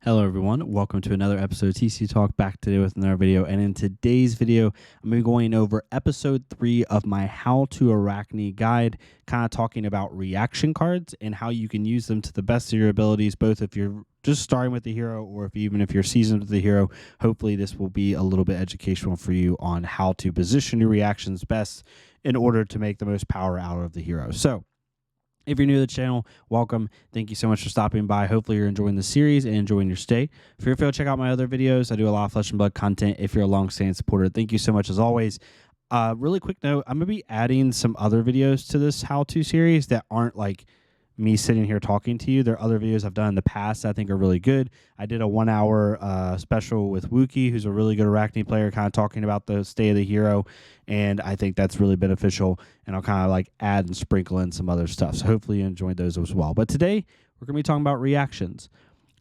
Hello everyone, welcome to another episode of TCG Talk, back today with another video. And in today's video, I'm going to be going over episode 3 of my How to Arakni guide, kind of talking about reaction cards and how you can use them to the best of your abilities, both if you're just starting with the hero or even if you're seasoned with the hero. Hopefully this will be a little bit educational for you on how to position your reactions best in order to make the most power out of the hero. So if you're new to the channel, welcome. Thank you so much for stopping by. Hopefully you're enjoying the series and enjoying your stay. Feel free to check out my other videos. I do a lot of Flesh and Blood content if you're a long-standing supporter. Thank you so much as always. Really quick note, I'm going to be adding some other videos to this how-to series that aren't like me sitting here talking to you. There are other videos I've done in the past that I think are really good. I did a 1-hour special with Wookie, who's a really good Arakni player, kind of talking about the state of the hero, and I think that's really beneficial, and I'll kind of like add and sprinkle in some other stuff. So hopefully you enjoyed those as well. But today, we're going to be talking about reactions.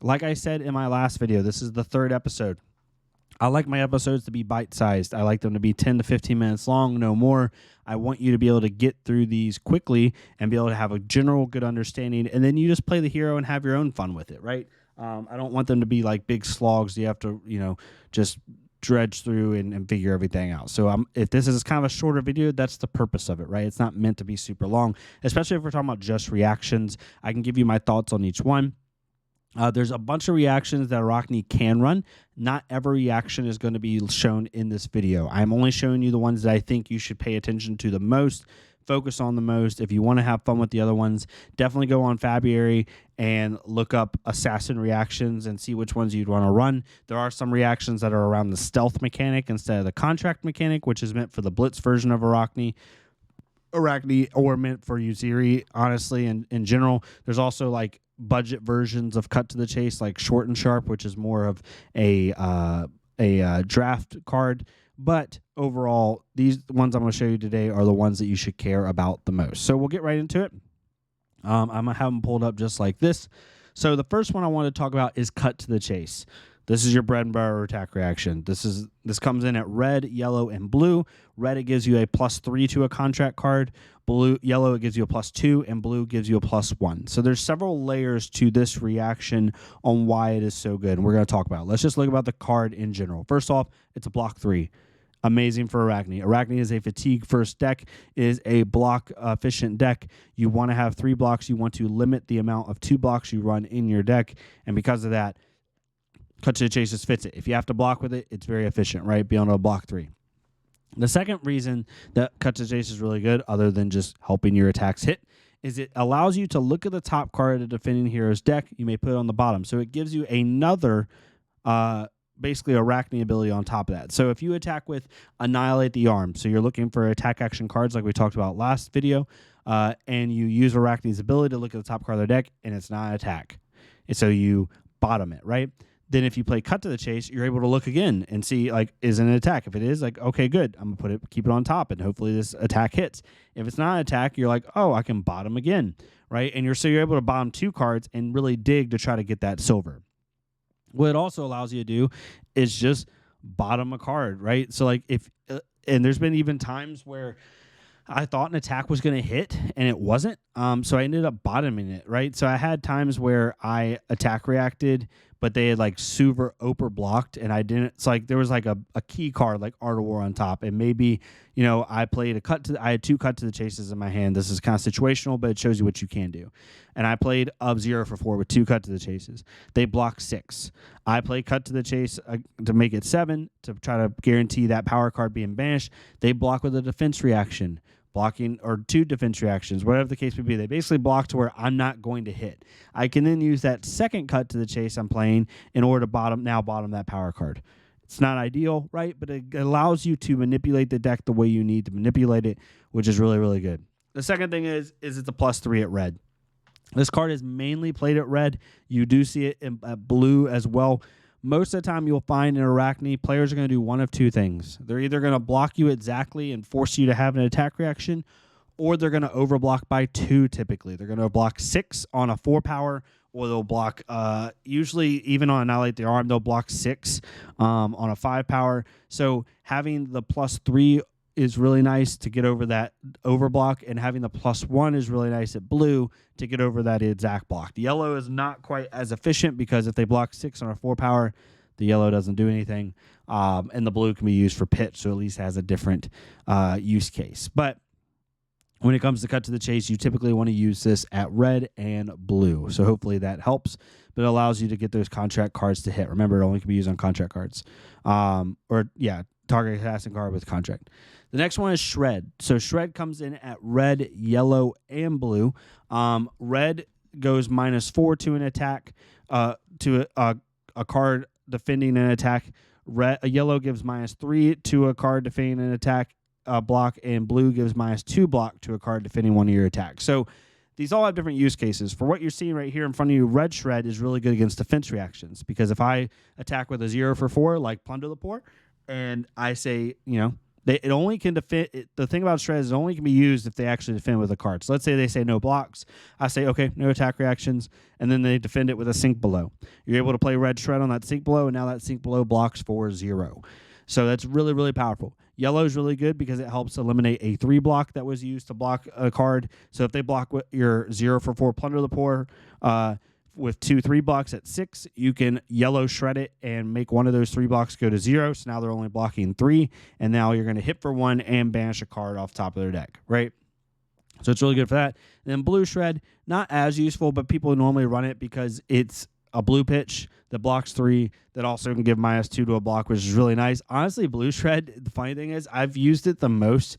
Like I said in my last video, this is the 3rd episode. I like my episodes to be bite-sized. I like them to be 10 to 15 minutes long, no more. I want you to be able to get through these quickly and be able to have a general good understanding, and then you just play the hero and have your own fun with it, right? I don't want them to be like big slogs you have to, just dredge through and figure everything out. So if this is kind of a shorter video, that's the purpose of it, right? It's not meant to be super long, especially if we're talking about just reactions. I can give you my thoughts on each one. There's a bunch of reactions that Arakni can run. Not every reaction is going to be shown in this video. I'm only showing you the ones that I think you should pay attention to the most, focus on the most. If you want to have fun with the other ones, definitely go on Fabiary and look up assassin reactions and see which ones you'd want to run. There are some reactions that are around the stealth mechanic instead of the contract mechanic, which is meant for the blitz version of Arakni or meant for Uziri, honestly, and in general. There's also like budget versions of cut to the chase, like short and sharp, which is more of a draft card. But overall, these ones I'm going to show you today are the ones that you should care about the most. So we'll get right into it. I'm going to have them pulled up just like this. So the first one I want to talk about is cut to the chase. This is your bread and butter attack reaction. This comes in at red, yellow, and blue. Red, it gives you a +3 to a contract card. Yellow, it gives you a +2, and blue gives you a +1. So there's several layers to this reaction on why it is so good, and we're going to talk about it. Let's just look about the card in general. First off, it's a block 3. Amazing for Arakni. Arakni is a fatigue first deck. It is a block efficient deck. You want to have 3 blocks. You want to limit the amount of 2 blocks you run in your deck, and because of that, cut to the chase just fits it. If you have to block with it, it's very efficient, right? Be able to block 3. The second reason that cut to the chase is really good, other than just helping your attacks hit, is it allows you to look at the top card of the defending hero's deck. You may put it on the bottom. So it gives you another, basically Arakni ability on top of that. So if you attack with Annihilate the Arm, so you're looking for attack action cards like we talked about last video, and you use Arakni's ability to look at the top card of the deck, and it's not an attack. And so you bottom it, right? Then if you play cut to the chase, you're able to look again and see, like, is it an attack? If it is, like, okay, good. I'm going to keep it on top, and hopefully this attack hits. If it's not an attack, you're like, oh, I can bottom again, right? And you're able to bottom 2 cards and really dig to try to get that silver. What it also allows you to do is just bottom a card, right? So, like, and there's been even times where I thought an attack was going to hit, and it wasn't. So I ended up bottoming it, right? So I had times where I attack reacted, but they had like super blocked, and I didn't. It's like there was like a key card like Art of War on top, and maybe I played I had 2 cut to the chases in my hand. This is kind of situational, but it shows you what you can do. And I played up 0 for 4 with 2 cut to the chases. They blocked 6. I played cut to the chase to make it 7 to try to guarantee that power card being banished. They block with a defense reaction, blocking, or 2 defense reactions, whatever the case may be. They basically block to where I'm not going to hit. I can then use that second cut to the chase I'm playing in order to bottom that power card. It's not ideal, right? But it allows you to manipulate the deck the way you need to manipulate it, which is really, really good. The second thing is it's a +3 at red. This card is mainly played at red. You do see it at blue as well. Most of the time you'll find in Arakni, players are going to do one of 2 things. They're either going to block you exactly and force you to have an attack reaction, or they're going to overblock by 2 typically. They're going to block 6 on a 4 power, or they'll block, usually even on Annihilate the Arm, they'll block 6 on a 5 power. So having the +3 is really nice to get over that overblock, and having the +1 is really nice at blue to get over that exact block. The yellow is not quite as efficient because if they block 6 on a 4 power, the yellow doesn't do anything, and the blue can be used for pitch, so at least has a different use case. But when it comes to cut to the chase, you typically want to use this at red and blue. So hopefully that helps, but it allows you to get those contract cards to hit. Remember, it only can be used on contract cards. Target assassin card with contract. The next one is Shred. So Shred comes in at red, yellow, and blue. Red goes -4 to an attack, to a card defending an attack. Yellow gives -3 to a card defending an attack block, and blue gives -2 block to a card defending one of your attacks. So these all have different use cases. For what you're seeing right here in front of you, red Shred is really good against defense reactions, because if I attack with a 0 for 4, like Plunder the Poor, and I say, it only can defend. The thing about Shred is it only can be used if they actually defend with a card. So let's say they say no blocks. I say, okay, no attack reactions, and then they defend it with a Sink Below. You're able to play red Shred on that Sink Below, and now that Sink Below blocks for 0. So that's really, really powerful. Yellow is really good because it helps eliminate a 3 block that was used to block a card. So if they block your 0 for 4 Plunder the Poor with 2 3 blocks at 6, you can yellow Shred it and make one of those 3 blocks go to 0. So now they're only blocking 3, and now you're going to hit for 1 and banish a card off top of their deck, right? So it's really good for that. And then blue Shred, not as useful, but people normally run it because it's a blue pitch that blocks 3 that also can give -2 to a block, which is really nice. Honestly, blue Shred, the funny thing is I've used it the most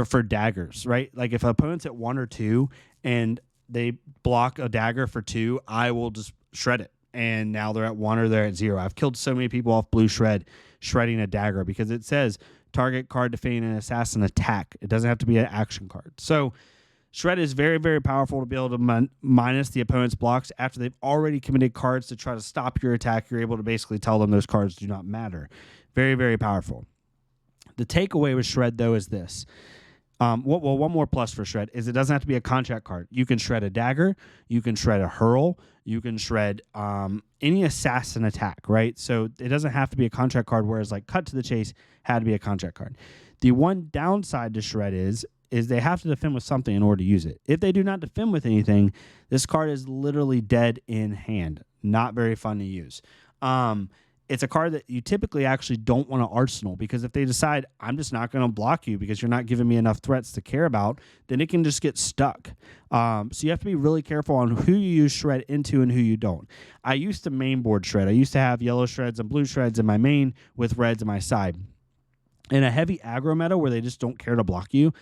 for daggers, right? Like if an opponent's at 1 or 2 and they block a dagger for 2, I will just shred it. And now they're at 1 or they're at 0. I've killed so many people off blue Shred shredding a dagger because it says target card defending an assassin attack. It doesn't have to be an action card. So Shred is very, very powerful to be able to minus the opponent's blocks after they've already committed cards to try to stop your attack. You're able to basically tell them those cards do not matter. Very, very powerful. The takeaway with Shred, though, is this. One more plus for Shred is it doesn't have to be a contract card. You can shred a dagger. You can shred a hurl. You can shred any assassin attack, right? So it doesn't have to be a contract card, whereas like Cut to the Chase had to be a contract card. The one downside to Shred is they have to defend with something in order to use it. If they do not defend with anything, this card is literally dead in hand. Not very fun to use. It's a card that you typically actually don't want to arsenal, because if they decide, I'm just not going to block you because you're not giving me enough threats to care about, then it can just get stuck. So you have to be really careful on who you use Shred into and who you don't. I used to mainboard Shred. I used to have yellow Shreds and blue Shreds in my main with reds in my side. In a heavy aggro meta where they just don't care to block you,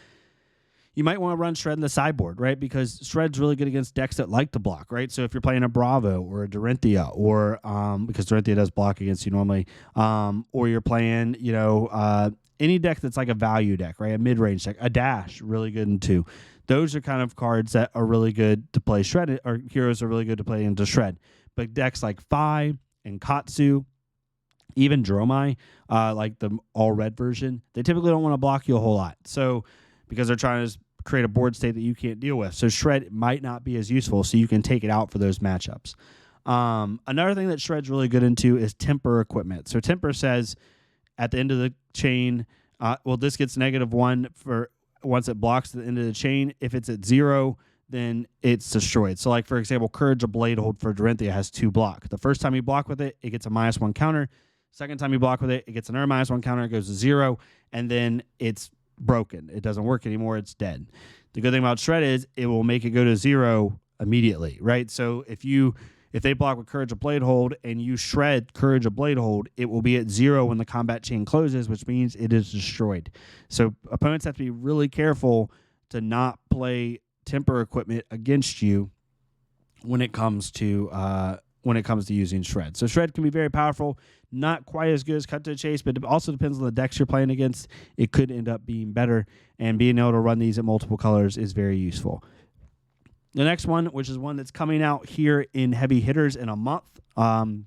you might want to run Shred in the sideboard, right? Because Shred's really good against decks that like to block, right? So if you're playing a Bravo or a Dorinthia, or because Dorinthia does block against you normally, or you're playing, any deck that's like a value deck, right? A mid-range deck, a Dash, really good in 2. Those are kind of cards that are really good to play Shred, or heroes are really good to play into Shred. But decks like Fi and Causus, even Dromai, like the all-red version, they typically don't want to block you a whole lot. So because they're trying to create a board state that you can't deal with. So Shred might not be as useful, so you can take it out for those matchups. Another thing that Shred's really good into is temper equipment. So temper says at the end of the chain, this gets -1 for once it blocks the end of the chain. If it's at 0, then it's destroyed. So like, for example, Courage of Bladehold for Dorinthia has 2 block. The first time you block with it, it gets a -1 counter. Second time you block with it, it gets another -1 counter. It goes to 0, and then it's broken. It doesn't work anymore. It's dead. The good thing about Shred is it will make it go to 0 immediately, right? So if they block with Courage of Bladehold and you shred Courage of Bladehold, it will be at 0 when the combat chain closes, which means it is destroyed. So opponents have to be really careful to not play temper equipment against you when it comes to using Shred. So Shred can be very powerful. Not quite as good as Cut to the Chase, but it also depends on the decks you're playing against. It could end up being better, and being able to run these at multiple colors is very useful. The next one, which is one that's coming out here in Heavy Hitters in a month and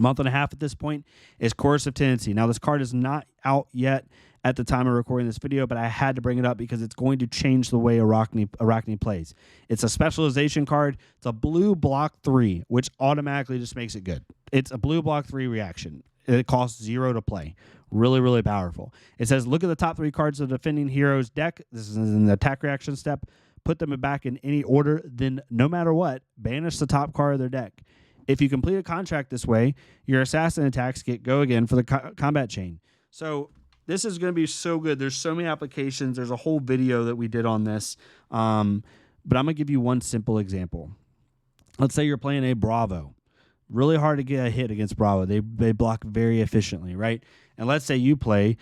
a half at this point, is Causus of Tendency. Now, this card is not out yet at the time of recording this video, but I had to bring it up because it's going to change the way Arakni plays. It's a specialization card. It's a blue block 3, which automatically just makes it good. It's a blue block 3 reaction. It costs 0 to play. Really, really powerful. It says, look at the top 3 cards of the defending hero's deck. This is in the attack reaction step. Put them back in any order. Then, no matter what, banish the top card of their deck. If you complete a contract this way, your assassin attacks go again for the combat chain. So this is going to be so good. There's so many applications. There's a whole video that we did on this. But I'm going to give you one simple example. Let's say you're playing a Bravo. Really hard to get a hit against Bravo. They block very efficiently, right? And let's say you play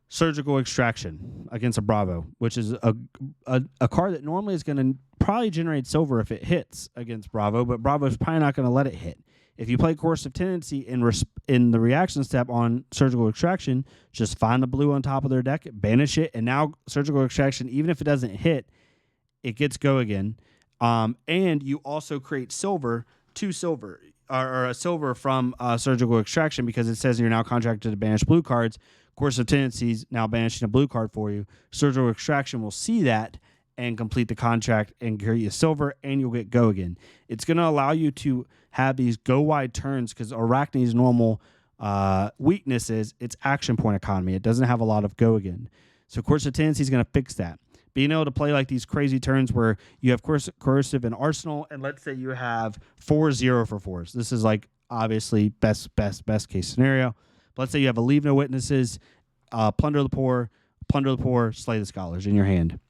Surgical Extraction against a Bravo, which is a card that normally is going to probably generate silver if it hits against Bravo, but Bravo is probably not going to let it hit. If you play Causus of Tendency in the reaction step on Surgical Extraction, just find the blue on top of their deck, banish it, and now Surgical Extraction, even if it doesn't hit, it gets go again. And you also create silver, 2 silver, or a silver from Surgical Extraction, because it says you're now contracted to banish blue cards. Causus of Tendencies now banishing a blue card for you. Surgical Extraction will see that and complete the contract and create a silver, and you'll get go again. It's going to allow you to have these go wide turns, because Arakni's normal weakness is its action point economy. It doesn't have a lot of go again. So Causus of Tendency is going to fix that. Being able to play like these crazy turns where you have Coercive and Arsenal, and let's say you have 4-0 for 4s. This is like obviously best case scenario. But let's say you have a Leave No Witnesses, Plunder the Poor, Slay the Scholars in your hand.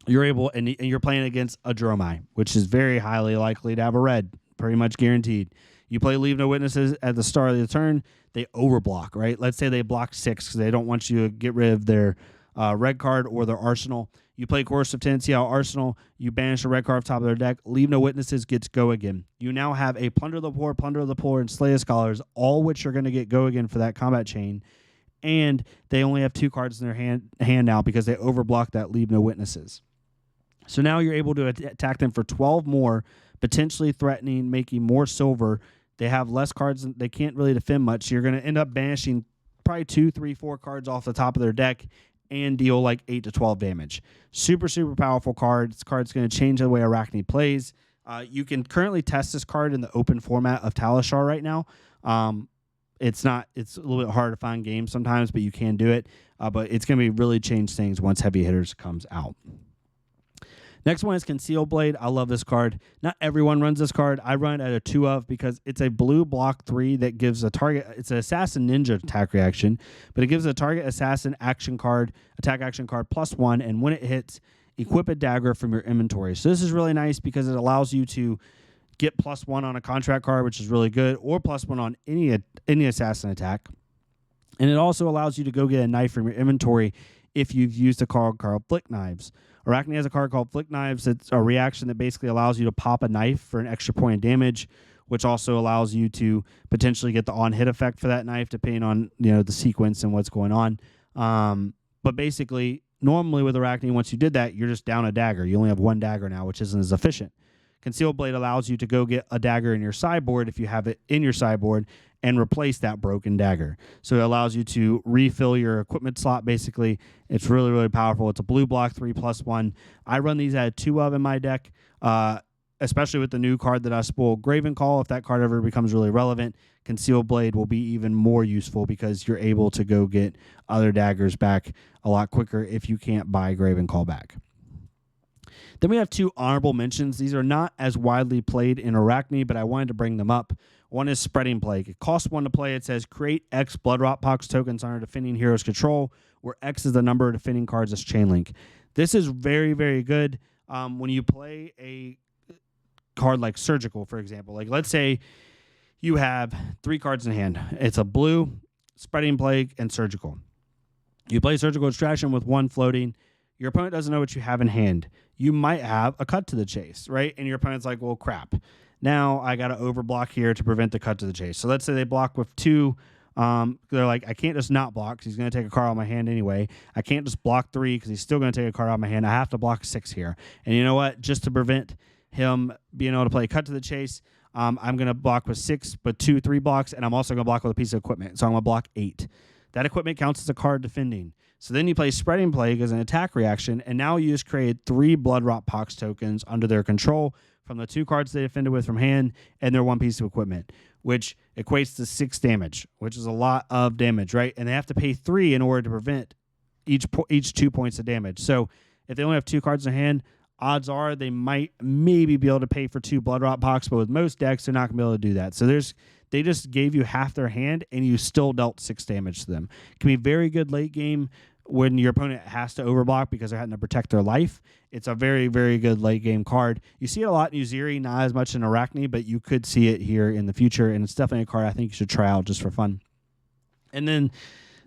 You're able, and you're playing against a Dromai, which is very highly likely to have a red, pretty much guaranteed. You play Leave No Witnesses at the start of the turn, they overblock, right? Let's say they block 6 because they don't want you to get rid of their red card or their Arsenal. You play Causus of Tendency out Arsenal, you banish a red card off top of their deck, Leave No Witnesses gets go again. You now have a Plunder the Poor, and Slay the Scholars, all which are going to get go again for that combat chain. And they only have 2 cards in their hand now because they overblock that Leave No Witnesses. So now you're able to attack them for 12 more, potentially threatening, making more silver. They have less cards, and they can't really defend much. You're going to end up banishing probably 2, 3, 4 cards off the top of their deck and deal like 8 to 12 damage. Super, super powerful card. This card's going to change the way Arakni plays. You can currently test this card in the open format of Talishar right now. It's a little bit hard to find games sometimes, but you can do it. But it's going to be really change things once Heavy Hitters comes out. Next one is Conceal Blade. I love this card. Not everyone runs this card. I run it at a 2 of because it's a blue block 3 that gives a target. It's an Assassin Ninja attack reaction, but it gives a target Assassin action card, attack action card +1, and when it hits, equip a dagger from your inventory. So this is really nice because it allows you to get +1 on a contract card, which is really good, or +1 on any assassin attack. And it also allows you to go get a knife from your inventory if you've used a card called Flick Knives. Arakni has a card called Flick Knives. It's a reaction that basically allows you to pop a knife for an extra point of damage, which also allows you to potentially get the on-hit effect for that knife, depending on the sequence and what's going on. But basically, normally with Arakni, once you did that, you're just down a dagger. You only have 1 dagger now, which isn't as efficient. Concealed Blade allows you to go get a dagger in your sideboard if you have it in your sideboard and replace that broken dagger. So it allows you to refill your equipment slot, basically. It's really, really powerful. It's a blue block 3 +1. I run these at a 2 of in my deck, especially with the new card that I spoiled, Graven Call. If that card ever becomes really relevant, Concealed Blade will be even more useful because you're able to go get other daggers back a lot quicker if you can't buy Graven Call back. Then we have 2 honorable mentions. These are not as widely played in Arakni, but I wanted to bring them up. One is Spreading Plague. It costs 1 to play. It says create X Bloodrot Pox tokens under defending hero's control, where X is the number of defending cards as chain link. This is very, very good when you play a card like Surgical, for example. Like, let's say you have 3 cards in hand. It's a blue, Spreading Plague, and Surgical. You play Surgical Extraction with 1 floating. Your opponent doesn't know what you have in hand. You might have a Cut to the Chase, right? And your opponent's like, well, crap. Now I got to overblock here to prevent the Cut to the Chase. So let's say they block with 2. They're like, I can't just not block because he's going to take a card out of my hand anyway. I can't just block 3 because he's still going to take a card out of my hand. I have to block 6 here. And you know what? Just to prevent him being able to play Cut to the Chase, I'm going to block with 6, but 2, 3 blocks, and I'm also going to block with a piece of equipment. So I'm going to block 8. That equipment counts as a card defending. So then you play Spreading Plague as an attack reaction, and now you just created 3 Bloodrot Pox tokens under their control from the 2 cards they defended with from hand and their 1 piece of equipment, which equates to 6 damage, which is a lot of damage, right? And they have to pay 3 in order to prevent each 2 points of damage. So if they only have 2 cards in hand, odds are they might maybe be able to pay for 2 Blood Rot Pox, but with most decks, they're not going to be able to do that. So they just gave you half their hand, and you still dealt 6 damage to them. It can be very good late game when your opponent has to overblock because they're having to protect their life. It's a very, very good late game card. You see it a lot in Uziri, not as much in Arakni, but you could see it here in the future, and it's definitely a card I think you should try out just for fun. And then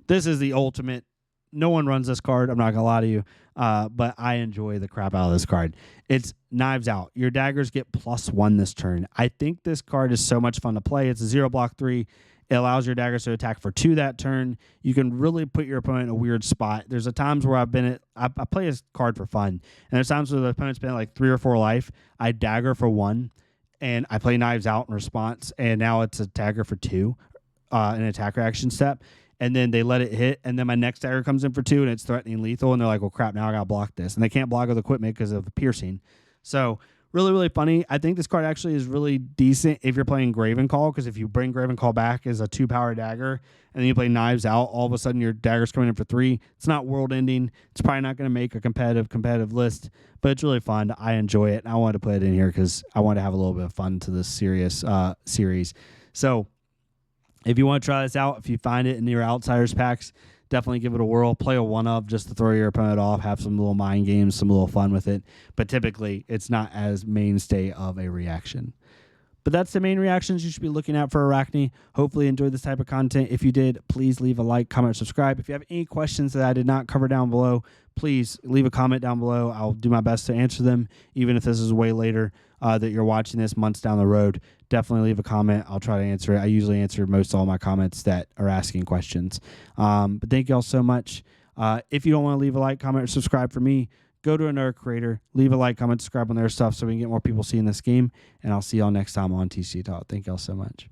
this is the ultimate. No one runs this card, I'm not going to lie to you, but I enjoy the crap out of this card. It's Knives Out. Your daggers get +1 this turn. I think this card is so much fun to play. It's a 0 block 3. It allows your daggers to attack for 2 that turn. You can really put your opponent in a weird spot. There's times where I play this card for fun, and there's times where the opponent's been like 3 or 4 life. I dagger for 1, and I play Knives Out in response, and now it's a dagger for 2, an attack reaction step. And then they let it hit, and then my next dagger comes in for 2, and it's threatening lethal, and they're like, well, crap, now I got to block this. And they can't block with equipment because of the piercing. So really, really funny. I think this card actually is really decent if you're playing Graven Call, because if you bring Graven Call back as a 2-power dagger, and then you play Knives Out, all of a sudden your dagger's coming in for 3. It's not world-ending. It's probably not going to make a competitive list, but it's really fun. I enjoy it, and I wanted to put it in here because I want to have a little bit of fun to this serious series. So if you want to try this out, if you find it in your Outsiders packs, definitely give it a whirl. Play a 1-of just to throw your opponent off, have some little mind games, some little fun with it. But typically, it's not as mainstay of a reaction. But that's the main reactions you should be looking at for Arakni. Hopefully you enjoyed this type of content. If you did, please leave a like, comment, subscribe. If you have any questions that I did not cover down below, please leave a comment down below. I'll do my best to answer them, even if this is way later that you're watching this, months down the road. Definitely leave a comment. I'll try to answer it. I usually answer most all my comments that are asking questions. But thank you all so much. If you don't want to leave a like, comment, or subscribe for me, go to another creator, leave a like, comment, subscribe on their stuff so we can get more people seeing this game. And I'll see y'all next time on TCG Talk. Thank y'all so much.